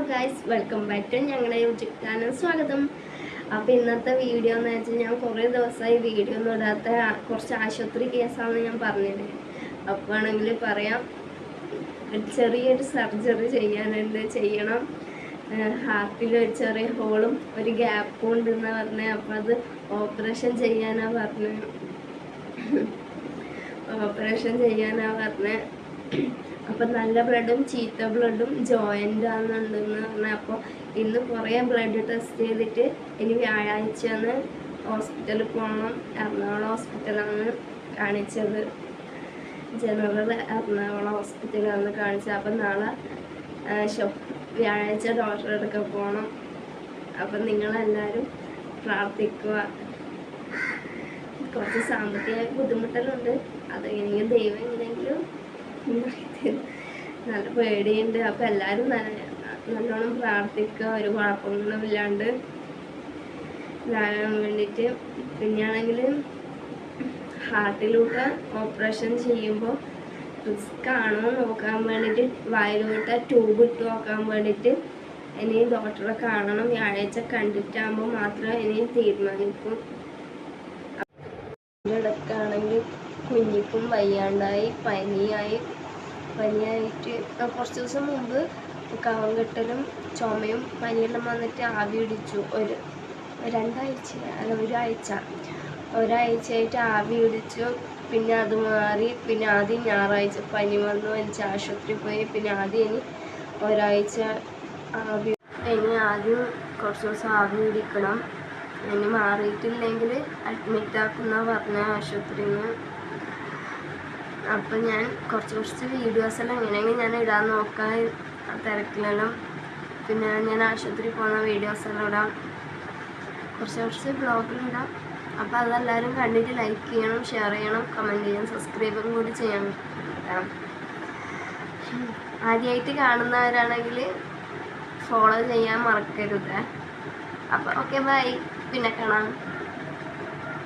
Guys, welcome back to ഞങ്ങളുടെ YouTube channel. സ്വാഗതം. അപ്പോൾ ഇന്നത്തെ വീഡിയോ എന്ന് വെച്ചാൽ ഞാൻ കുറേ ദിവസമായി വീഡിയോ ഒന്നും ഇടാത്ത കുറച്ച് ആശുപത്രി കേസാണെന്ന് ഞാൻ പറഞ്ഞത്. അപ്പോൾ ആണെങ്കിൽ പറയാം, ചെറിയൊരു സർജറി ചെയ്യണം. ഹാർട്ടിൽ ഒരു ചെറിയ ഹോളും ഒരു ഗ്യാപ്പും ഉണ്ടെന്ന് പറഞ്ഞത്. അപ്പോൾ അത് ഓപ്പറേഷൻ ചെയ്യാനാണ് പറഞ്ഞത്. അപ്പം നല്ല ബ്ലഡും ചീത്ത ബ്ലഡും ജോയിൻ്റ് ആണെന്നുണ്ടെന്ന് പറഞ്ഞാൽ. അപ്പോൾ ഇന്ന് കുറേ ബ്ലഡ് ടെസ്റ്റ് ചെയ്തിട്ട് ഇനി വ്യാഴാഴ്ചയാണ് ഹോസ്പിറ്റലിൽ പോകണം. എറണാകുളം ഹോസ്പിറ്റലാണ് കാണിച്ചത്, ജനറൽ എറണാകുളം ഹോസ്പിറ്റലാണ് കാണിച്ചത്. അപ്പം നാളെ വ്യാഴാഴ്ച ഡോക്ടറെ അടുക്ക പോകണം. അപ്പം നിങ്ങളെല്ലാവരും പ്രാർത്ഥിക്കുക. കുറച്ച് സാമ്പത്തിക ബുദ്ധിമുട്ടലുണ്ട്, അതെങ്ങനെയെങ്കിലും ദൈവം എങ്ങനെയെങ്കിലും നല്ല പേടിയുണ്ട്. അപ്പം എല്ലാവരും നല്ലോണം പ്രാർത്ഥിക്കുക, ഒരു കുഴപ്പങ്ങളൊന്നുമില്ലാണ്ട് ഇതാകാൻ വേണ്ടിയിട്ട്. പിന്നെയാണെങ്കിൽ ഹാർട്ടിലൂടെ ഓപ്പറേഷൻ ചെയ്യുമ്പോൾ റിസ്ക് ആണോ നോക്കാൻ വേണ്ടിയിട്ട്, വായിലൂടെ ട്യൂബ് ഇട്ട് നോക്കാൻ വേണ്ടിയിട്ട് ഇനി ഡോക്ടറെ കാണണം. വ്യാഴാഴ്ച കണ്ടിട്ടാകുമ്പോൾ മാത്രമേ ഇനി തീരുമാനിക്കും. ഇടയ്ക്കാണെങ്കിൽ കുഞ്ഞിക്കും വയ്യാണ്ടായി, പനിയായിട്ട് കുറച്ച് ദിവസം മുമ്പ് കഫം കെട്ടലും ചുമയും പനിയെല്ലാം വന്നിട്ട് ആവി പിടിച്ചു. ഒരാഴ്ചയായിട്ട് ആവി പിടിച്ചു. പിന്നെ അത് മാറി. പിന്നെ ആദ്യം ഞായറാഴ്ച പനി വന്നു, എനിക്ക് ആശുപത്രി പോയി. പിന്നെ ആദ്യം ഒരാഴ്ച ആദ്യം കുറച്ച് ദിവസം ആവി പിടിക്കണം. ഇനി മാറിയിട്ടില്ലെങ്കിൽ അഡ്മിറ്റാക്കുന്ന പറഞ്ഞ ആശുപത്രിയിൽ നിന്ന്. അപ്പം ഞാൻ കുറച്ച് വീഡിയോസെല്ലാം എങ്ങനെയെങ്കിലും ഞാൻ ഇടാൻ നോക്കാൻ തിരക്കിലെല്ലാം. പിന്നെ ഞാൻ ആശുപത്രി പോകുന്ന വീഡിയോസെല്ലാം ഇടാം, കുറച്ച് ബ്ലോഗിലിടാം. അപ്പോൾ അതെല്ലാവരും കണ്ടിട്ട് ലൈക്ക് ചെയ്യണം, ഷെയർ ചെയ്യണം, കമൻറ്റ് ചെയ്യണം, സബ്സ്ക്രൈബും കൂടി ചെയ്യണം. ആദ്യമായിട്ട് കാണുന്നവരാണെങ്കിൽ ഫോളോ ചെയ്യാൻ മറക്കരുത്. അപ്പോൾ ഓക്കെ, ബൈ, പിന്നെ കാണാം.